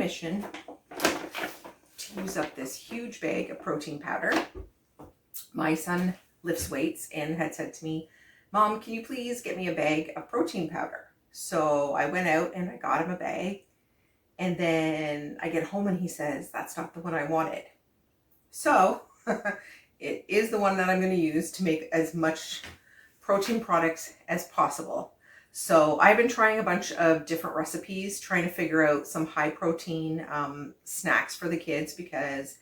permission to use up this huge bag of protein powder. My son lifts weights and had said to me, Mom, can you please get me a bag of protein powder? So I went out and I got him a bag. And then I get home and he says, that's not the one I wanted. So it is the one that I'm going to use to make as much protein products as possible. So I've been trying a bunch of different recipes, trying to figure out some high protein snacks for the kids, because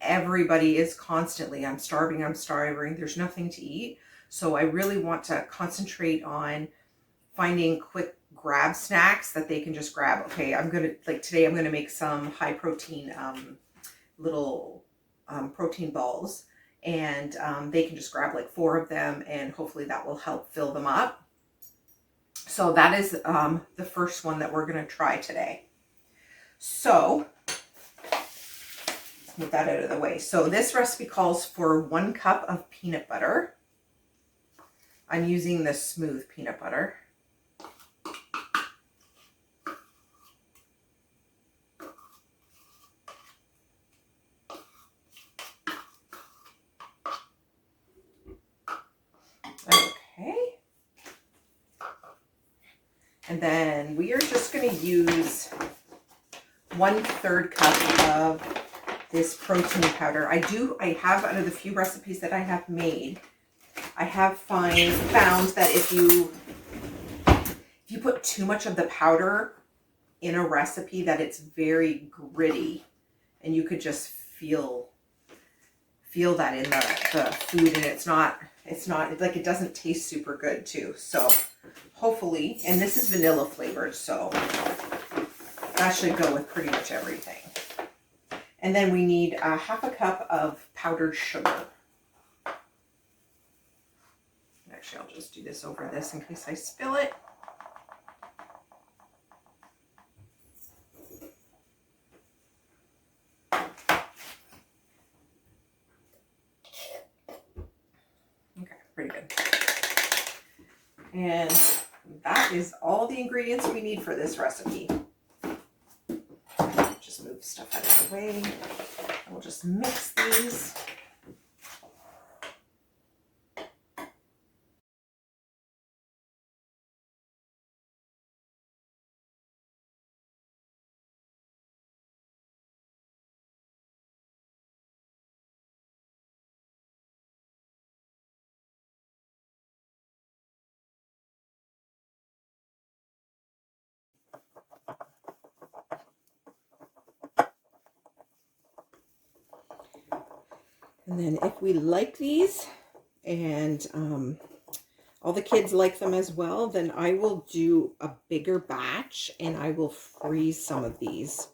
everybody is constantly, I'm starving, there's nothing to eat. So I really want to concentrate on finding quick grab snacks that they can just grab. Okay, today I'm going to make some high protein little protein balls, and they can just grab like 4 of them, and hopefully that will help fill them up. So that is the first one that we're going to try today. So let's move that out of the way. So this recipe calls for 1 cup of peanut butter. I'm using the smooth peanut butter. Okay. And then we are just going to use 1/3 cup of this protein powder. I have, out of the few recipes that I have made, I have found that if you put too much of the powder in a recipe, that it's very gritty, and you could just feel that in the food, and it's not like, it doesn't taste super good too. So hopefully, and this is vanilla flavored, so that should go with pretty much everything. And then we need 1/2 cup of powdered sugar. Actually, I'll just do this over this in case I spill it. Okay, pretty good. And that is all the ingredients we need for this recipe. Just move stuff out of the way. We'll just mix these. And then if we like these, and all the kids like them as well, then I will do a bigger batch and I will freeze some of these.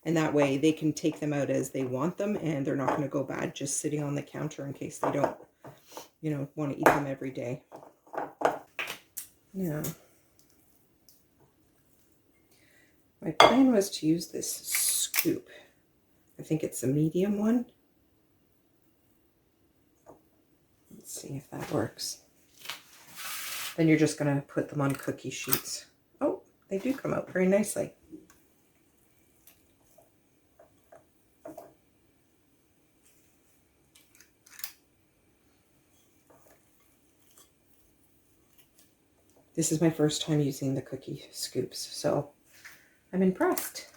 And that way they can take them out as they want them, and they're not going to go bad just sitting on the counter in case they don't, want to eat them every day. Now, my plan was to use this scoop. I think it's a medium one. Let's see if that works. Then you're just going to put them on cookie sheets. Oh, they do come out very nicely. This is my first time using the cookie scoops, so I'm impressed.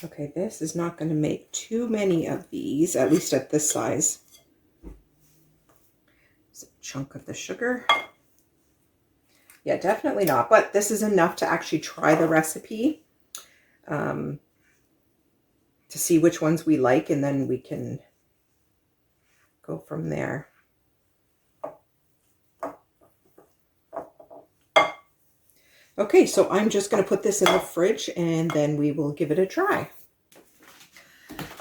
Okay, this is not going to make too many of these, at least at this size. There's a chunk of the sugar. Yeah, definitely not, but this is enough to actually try the recipe, to see which ones we like, and then we can go from there. Okay, so I'm just going to put this in the fridge and then we will give it a try.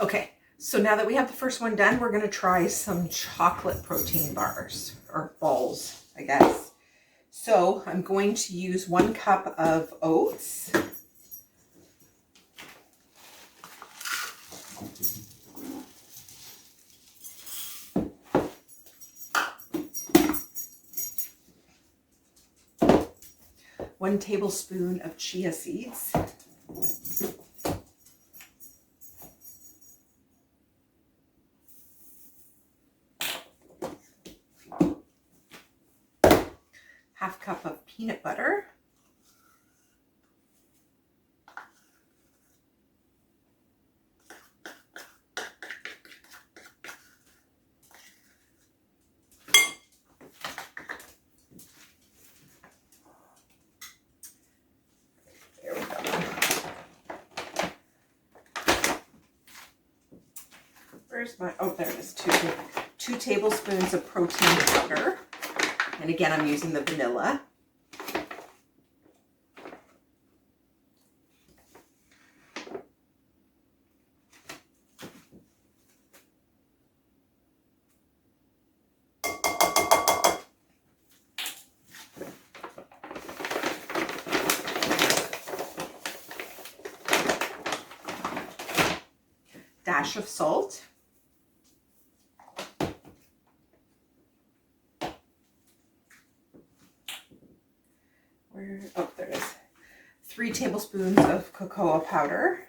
Okay, so now that we have the first one done, we're going to try some chocolate protein bars, or balls, I guess. So I'm going to use 1 cup of oats. 1 tablespoon of chia seeds. Half cup of peanut butter. There we go. Where's my, oh, there it is, 2 tablespoons of protein powder. And again, I'm using the vanilla. Dash of salt. Oh, there it is. 3 tablespoons of cocoa powder.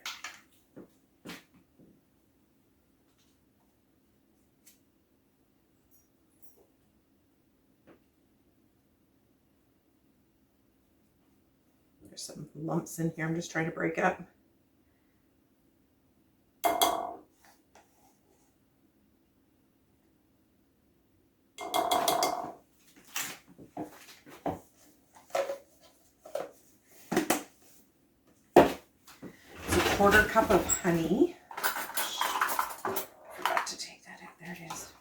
There's some lumps in here I'm just trying to break up. Quarter cup of honey. Forgot to take that out. There it is.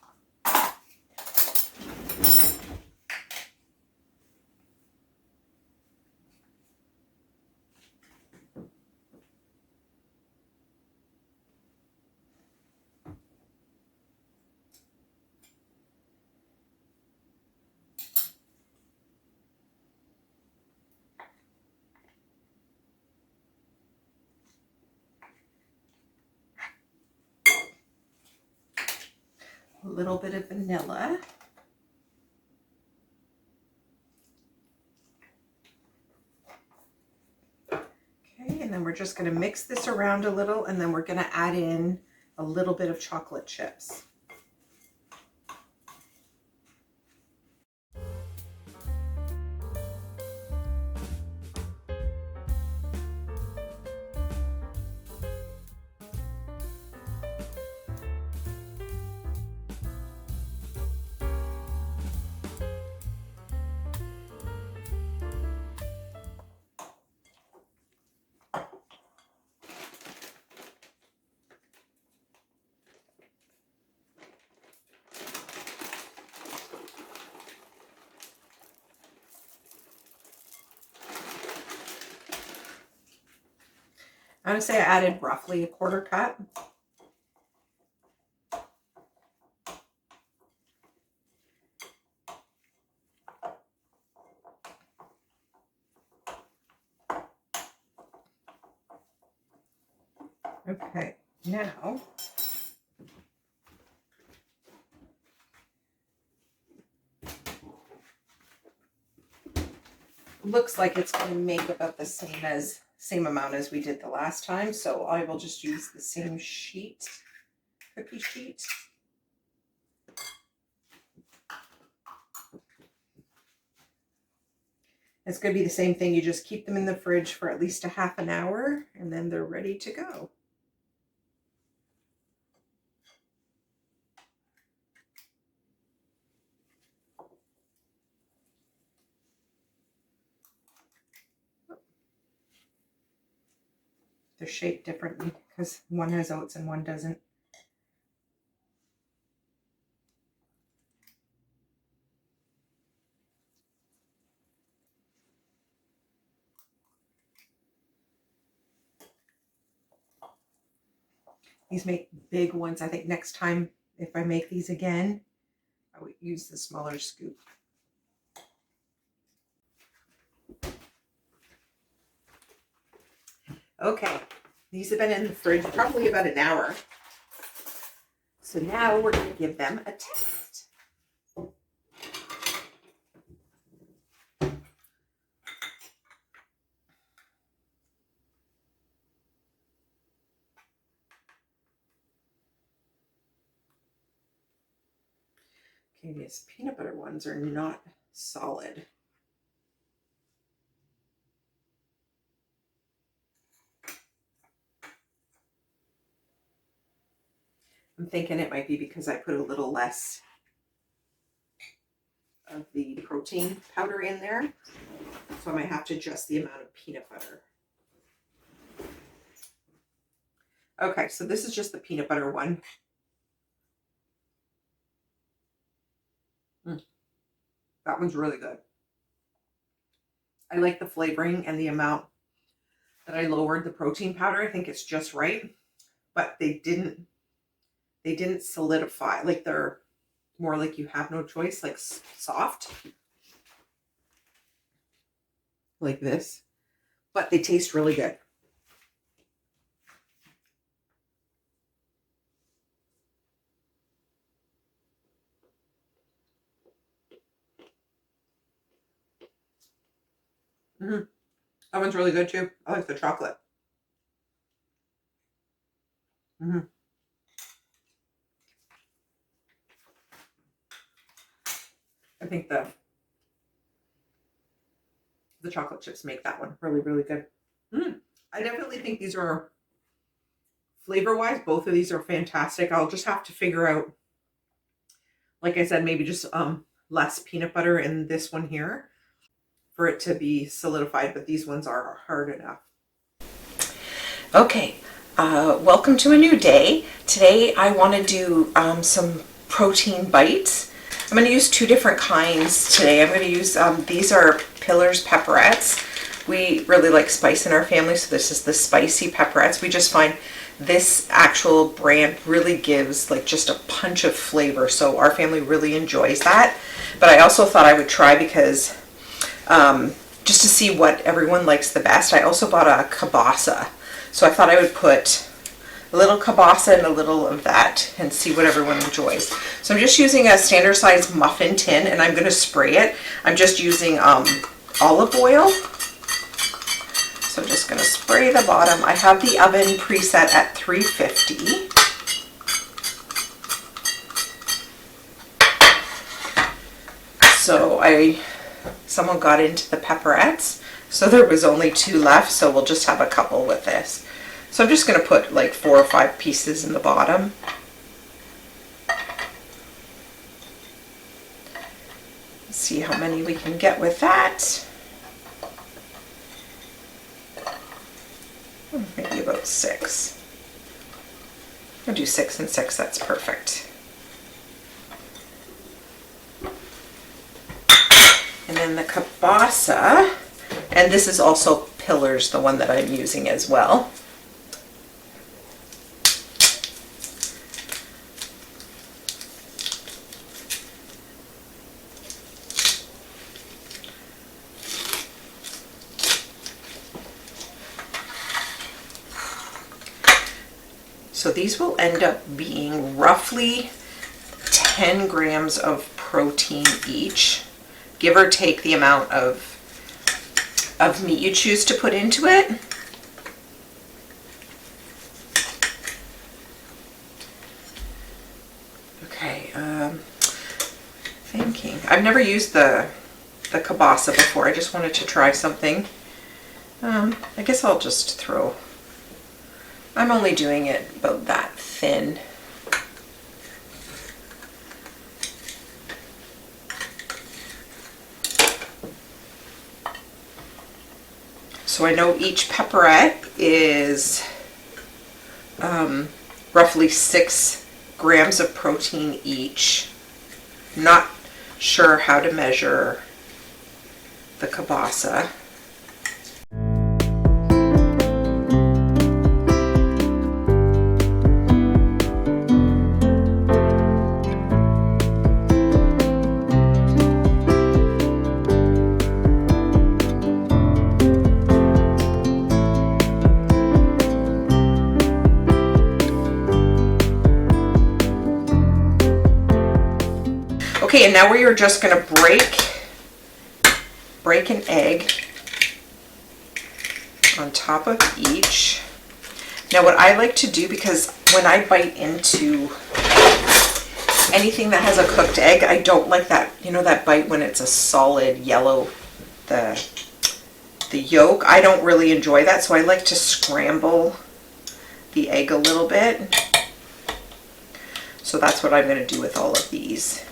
A little bit of vanilla. Okay, and then we're just going to mix this around a little, and then we're going to add in a little bit of chocolate chips. I would say I added roughly a quarter cup. Okay, now looks like it's going to make about the same amount as we did the last time, so I will just use the same sheet, cookie sheet. It's going to be the same thing. You just keep them in the fridge for at least a half an hour, and then they're ready to go. They're shaped differently because one has oats and one doesn't. These make big ones. I think next time, if I make these again, I would use the smaller scoop. Okay, these have been in the fridge probably about an hour. So now we're going to give them a test. Okay, these peanut butter ones are not solid. I'm thinking it might be because I put a little less of the protein powder in there. So I might have to adjust the amount of peanut butter. Okay, so this is just the peanut butter one. That one's really good. I like the flavoring and the amount that I lowered the protein powder. I think it's just right, but they didn't solidify. Like they're more like you have no choice, like soft, like this, but they taste really good. That one's really good too. I like the chocolate. I think the chocolate chips make that one really, really good. I definitely think these are, flavor-wise, both of these are fantastic. I'll just have to figure out, like I said, maybe just less peanut butter in this one here for it to be solidified, but these ones are hard enough. Okay, welcome to a new day. Today I want to do some protein bites. I'm going to use two different kinds today. I'm going to use, these are Pillers Pepperettes. We really like spice in our family, so this is the spicy pepperettes. We just find this actual brand really gives like just a punch of flavor, so our family really enjoys that. But I also thought I would try because just to see what everyone likes the best. I also bought a kielbasa, so I thought I would put a little kielbasa and a little of that and see what everyone enjoys. So I'm just using a standard size muffin tin and I'm going to spray it. I'm just using olive oil. So I'm just going to spray the bottom. I have the oven preset at 350. So someone got into the pepperettes, so there was only 2 left, so we'll just have a couple with this. So I'm just going to put like 4 or 5 pieces in the bottom. See how many we can get with that. Maybe about 6. I'll do 6 and 6, that's perfect. And then the kielbasa, and this is also Pillers, the one that I'm using as well. So these will end up being roughly 10 grams of protein each, give or take the amount of meat you choose to put into it. Okay, thinking. I've never used the kielbasa before. I just wanted to try something. I guess I'll just throw. I'm only doing it about that thin. So I know each pepperette is roughly 6 grams of protein each. Not sure how to measure the kielbasa. Okay, and now we are just going to break an egg on top of each. Now what I like to do, because when I bite into anything that has a cooked egg. I don't like that, you know, that bite when it's a solid yellow, the yolk. I don't really enjoy that, so I like to scramble the egg a little bit. So that's what I'm going to do with all of these.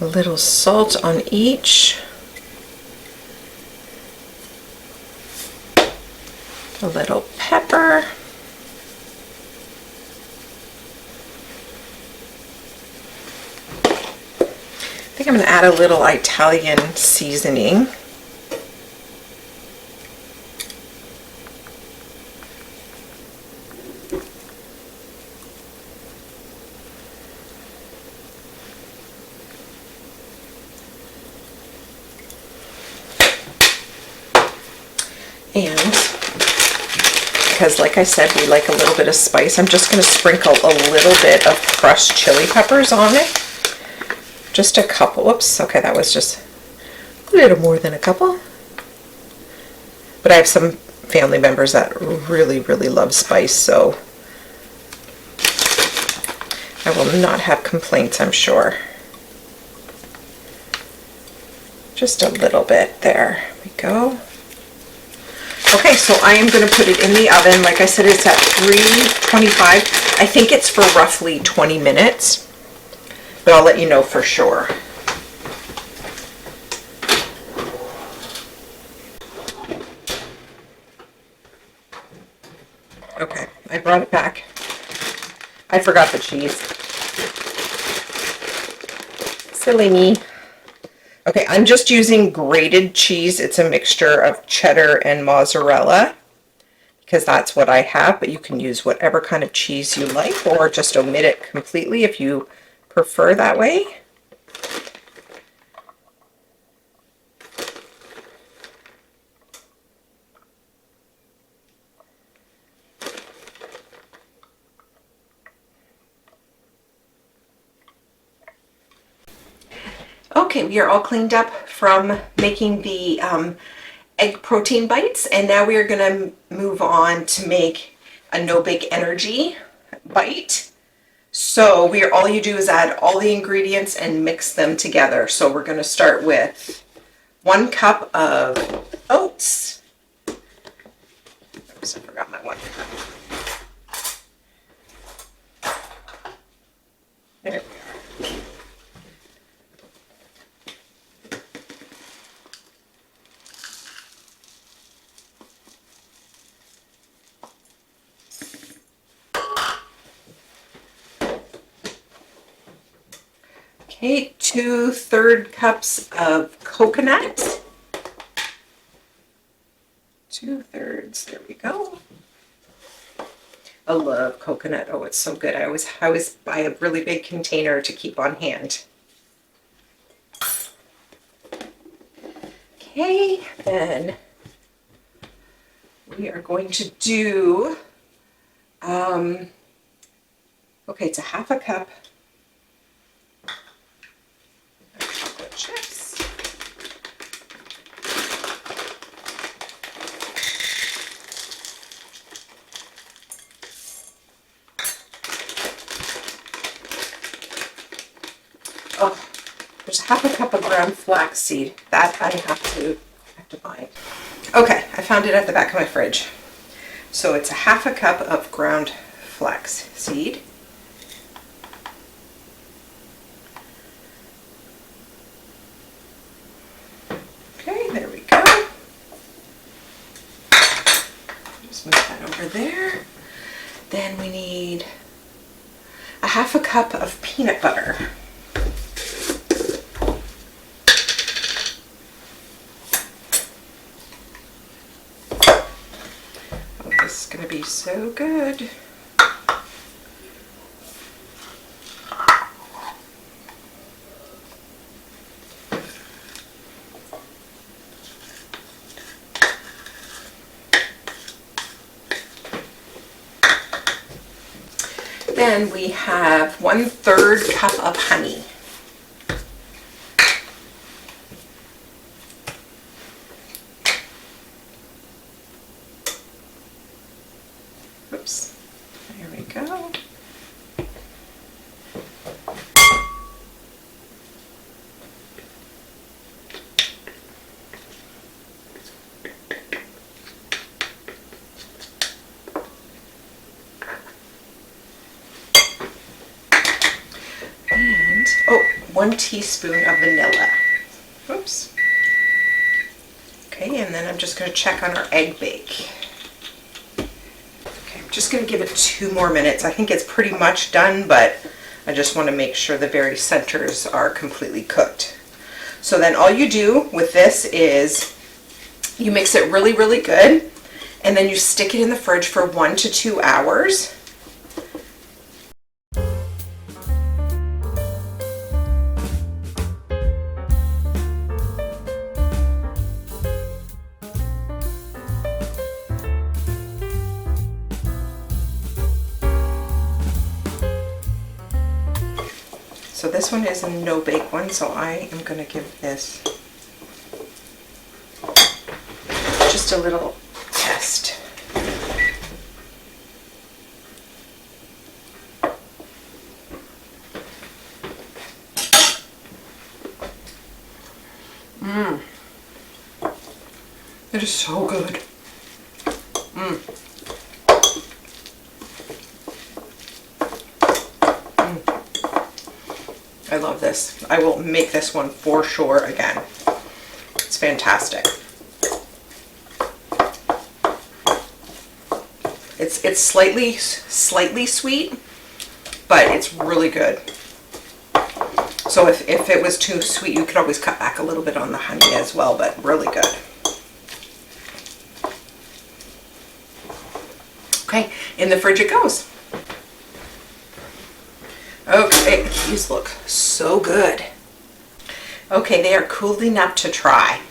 A little salt on each. A little pepper. I think I'm going to add a little Italian seasoning. And because, like I said, we like a little bit of spice, I'm just going to sprinkle a little bit of crushed chili peppers on it. Just a couple. Whoops. Okay, that was just a little more than a couple. But I have some family members that really, really love spice, so I will not have complaints, I'm sure. Just a little bit. There we go. Okay, so I am going to put it in the oven. Like I said, it's at 325. I think it's for roughly 20 minutes, but I'll let you know for sure. Okay, I brought it back. I forgot the cheese. Silly me. Okay, I'm just using grated cheese. It's a mixture of cheddar and mozzarella because that's what I have, but you can use whatever kind of cheese you like or just omit it completely if you prefer that way. Okay, we are all cleaned up from making the egg protein bites, and now we are going to move on to make a no-bake energy bite. So all you do is add all the ingredients and mix them together. So we're going to start with 1 cup of oats. Oops, I forgot my 1 cup. There we are. Okay, 2/3 cups of coconut. 2/3, there we go. I love coconut. Oh, it's so good. I always buy a really big container to keep on hand. Okay, then we are going to do, okay, it's a 1/2 cup of chocolate chips. Oh, there's a 1/2 cup of ground flaxseed. That I have to buy. Okay, I found it at the back of my fridge. So it's a 1/2 cup of ground flax seed. Okay, there we go. Just move that over there. Then we need a 1/2 cup of peanut butter. Oh, this is going to be so good. Then we have 1/3 cup of honey. Oops, there we go. And, oh, 1 teaspoon of vanilla. Oops. Okay, and then I'm just going to check on our egg bake. Okay, I'm just going to give it 2 more minutes. I think it's pretty much done, but I just want to make sure the very centers are completely cooked. So then all you do with this is you mix it really, really good, and then you stick it in the fridge for 1 to 2 hours. So this one is a no-bake one, so I am going to give this just a little test. It is so good. I love this. I will make this one for sure again. It's fantastic. It's slightly sweet, but it's really good. So if it was too sweet, you could always cut back a little bit on the honey as well, but really good. Okay, in the fridge it goes. Okay, these look so good. Okay, they are cooled enough to try.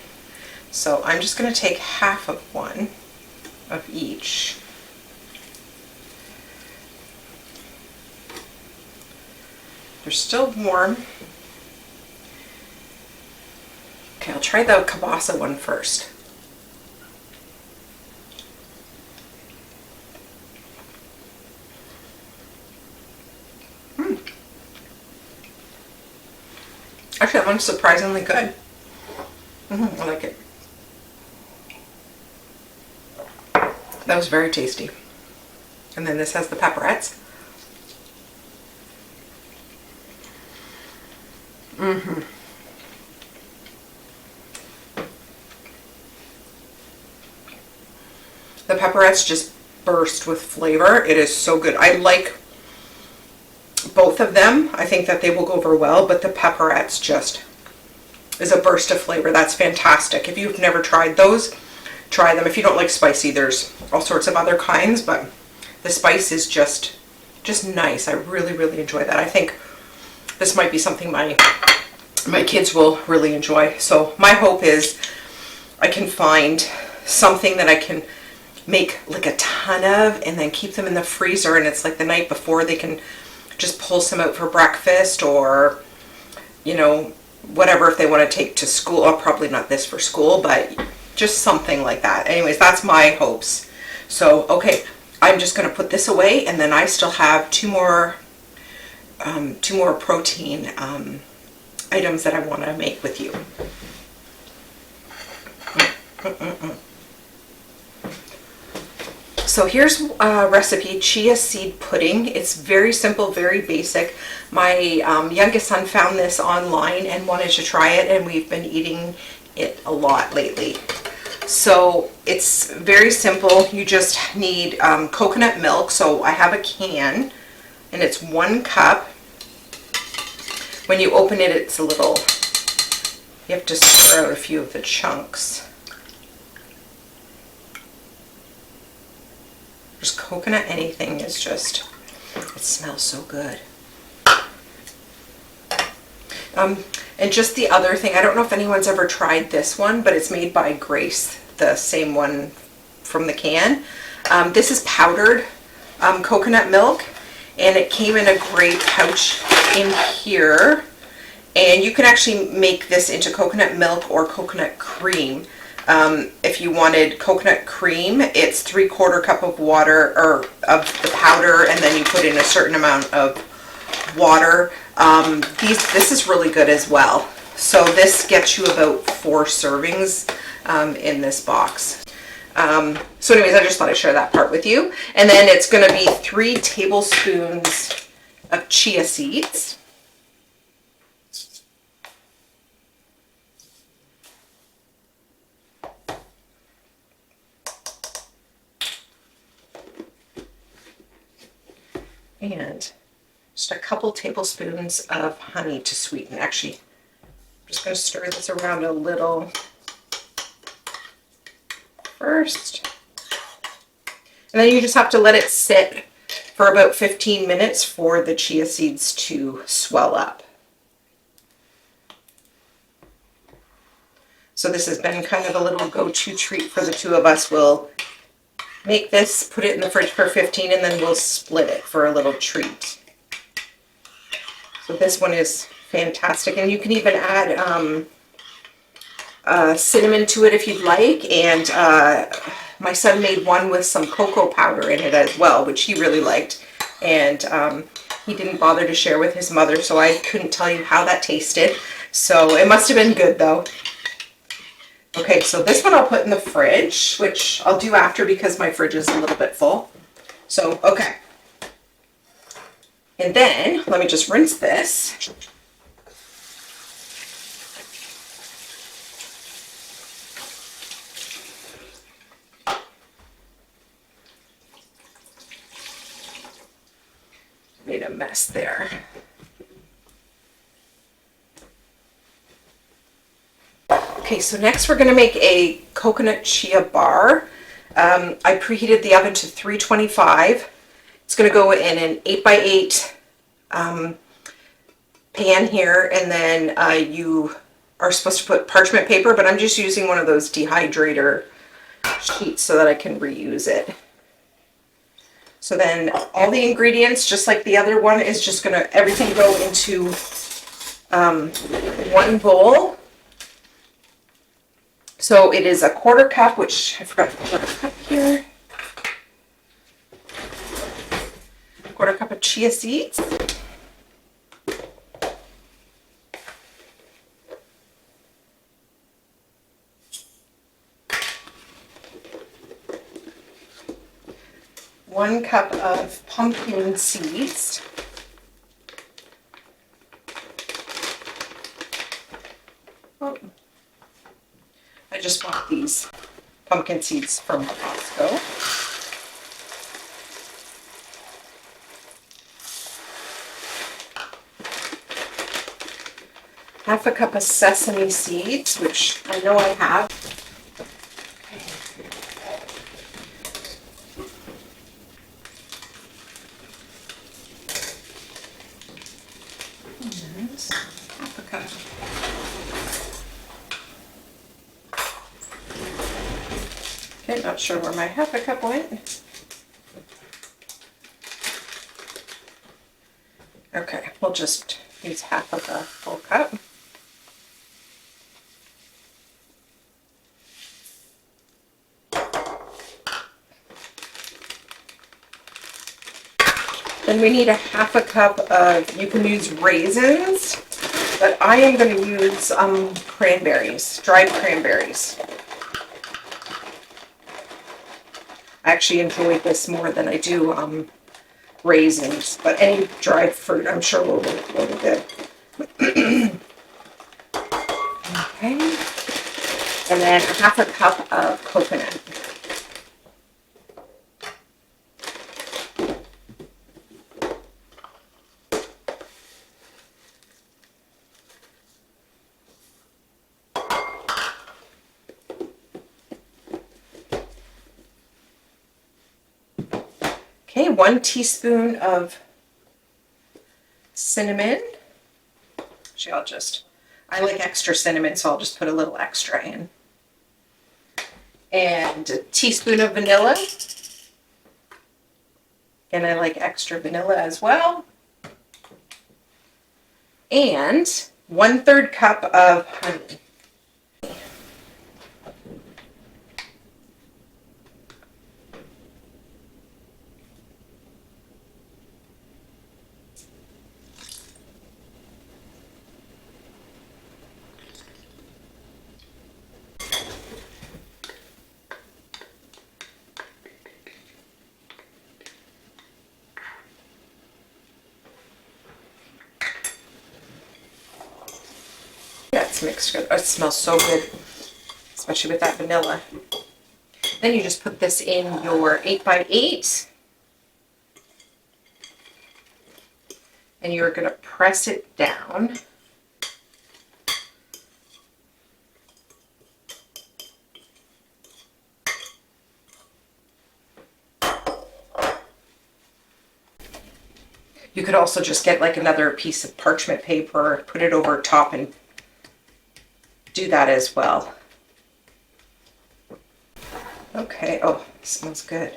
So I'm just going to take 1/2 of one of each. They're still warm. Okay, I'll try the Kolbasa one first. Actually, that one's surprisingly good. I like it. That was very tasty. And then this has the pepperettes. The pepperettes just burst with flavor. It is so good. I like both of them. I think that they will go over well, but the pepperettes just is a burst of flavor. That's fantastic. If you've never tried those, try them. If you don't like spicy, there's all sorts of other kinds, but the spice is just nice. I really, really enjoy that. I think this might be something my kids will really enjoy. So my hope is I can find something that I can make like a ton of and then keep them in the freezer, and it's like the night before they can just pull some out for breakfast, or you know, whatever, if they want to take to school. Or probably not this for school, but just something like that. Anyways, that's my hopes. So okay, I'm just going to put this away, and then I still have two more protein items that I want to make with you. So here's a recipe, chia seed pudding. It's very simple, very basic. My youngest son found this online and wanted to try it, and we've been eating it a lot lately. So it's very simple. You just need coconut milk. So I have a can, and it's 1 cup. When you open it, it's a little, you have to stir out a few of the chunks. Just coconut, anything is just, it smells so good. And just the other thing, I don't know if anyone's ever tried this one, but it's made by Grace, the same one from the can. This is powdered coconut milk, and it came in a gray pouch in here. And you can actually make this into coconut milk or coconut cream. If you wanted coconut cream, it's 3/4 cup of water, or of the powder, and then you put in a certain amount of water. This is really good as well. So this gets you about 4 servings in this box. So anyways, I just thought I'd share that part with you. And then it's going to be 3 tablespoons of chia seeds. And just a couple tablespoons of honey to sweeten. Actually, I'm just going to stir this around a little first. And then you just have to let it sit for about 15 minutes for the chia seeds to swell up. So this has been kind of a little go-to treat for the two of us. We'll make this, put it in the fridge for 15, and then we'll split it for a little treat. So this one is fantastic, and you can even add cinnamon to it if you'd like. And my son made one with some cocoa powder in it as well, which he really liked. And he didn't bother to share with his mother, so I couldn't tell you how that tasted. So it must have been good though. Okay, so this one I'll put in the fridge, which I'll do after because my fridge is a little bit full. So, okay. And then, let me just rinse this. Made a mess there. Okay, so next we're going to make a coconut chia bar. I preheated the oven to 325. It's going to go in an 8x8 pan here, and then you are supposed to put parchment paper, but I'm just using one of those dehydrator sheets so that I can reuse it. So then all the ingredients, just like the other one, is just going to everything go into one bowl. So it is a 1/4 cup, which I forgot to put a cup here. 1/4 cup of chia seeds. One cup of pumpkin seeds. Oh. I just bought these pumpkin seeds from Costco. Half a cup of sesame seeds, which I know I have. Half a cup. Okay, not sure where my half a cup went. Okay, we'll just use half of the full cup. Then we need a half a cup of, you can use raisins, but I am going to use cranberries, dried cranberries. I actually enjoy this more than I do raisins, but any dried fruit I'm sure will be really good. Okay. And then a half a cup of coconut. Okay, 1 teaspoon of cinnamon. Actually, I like extra cinnamon, so I'll just put a little extra in. And a teaspoon of vanilla. And I like extra vanilla as well. And 1/3 cup of honey. That's mixed good. Oh, it smells so good, especially with that vanilla. Then you just put this in your 8x8 and you're going to press it down. You could also just get like another piece of parchment paper, put it over top and do that as well. Okay, oh, it smells good.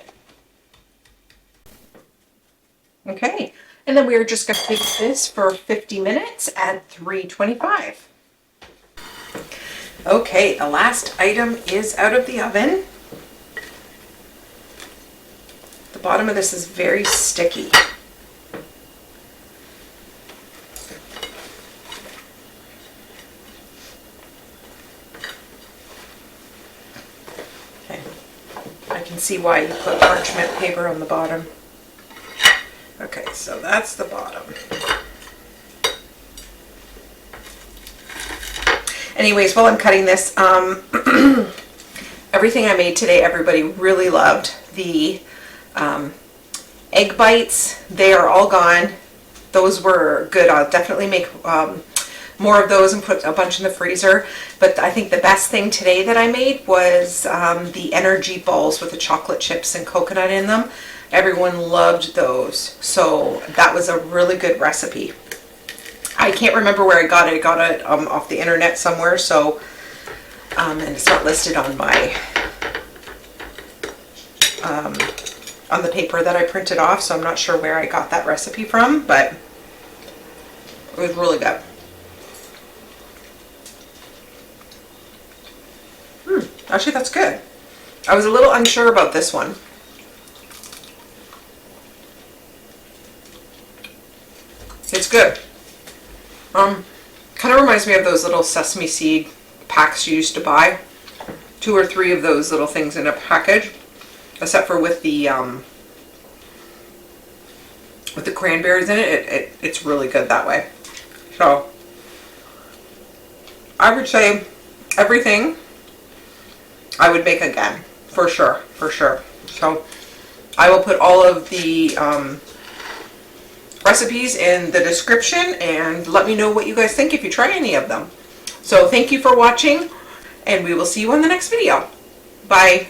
Okay, and then we're just going to bake this for 50 minutes at 325. Okay, the last item is out of the oven. The bottom of this is very sticky. See why you put parchment paper on the bottom. Okay, so that's the bottom. Anyways, while I'm cutting this, everything I made today, everybody really loved. The egg bites, they are all gone. Those were good. I'll definitely make more of those and put a bunch in the freezer. But I think the best thing today that I made was the energy balls with the chocolate chips and coconut in them. Everyone loved those. So that was a really good recipe. I can't remember where I got it. I got it off the internet somewhere. So, and it's not listed on my, on the paper that I printed off. So I'm not sure where I got that recipe from, but it was really good. Actually, that's good. I was a little unsure about this one. It's good. Kind of reminds me of those little sesame seed packs you used to buy. 2 or 3 of those little things in a package, except for with the cranberries in it. It's really good that way. So I would say everything I would make again, for sure, for sure. So I will put all of the recipes in the description and let me know what you guys think if you try any of them. So thank you for watching and we will see you on the next video. Bye.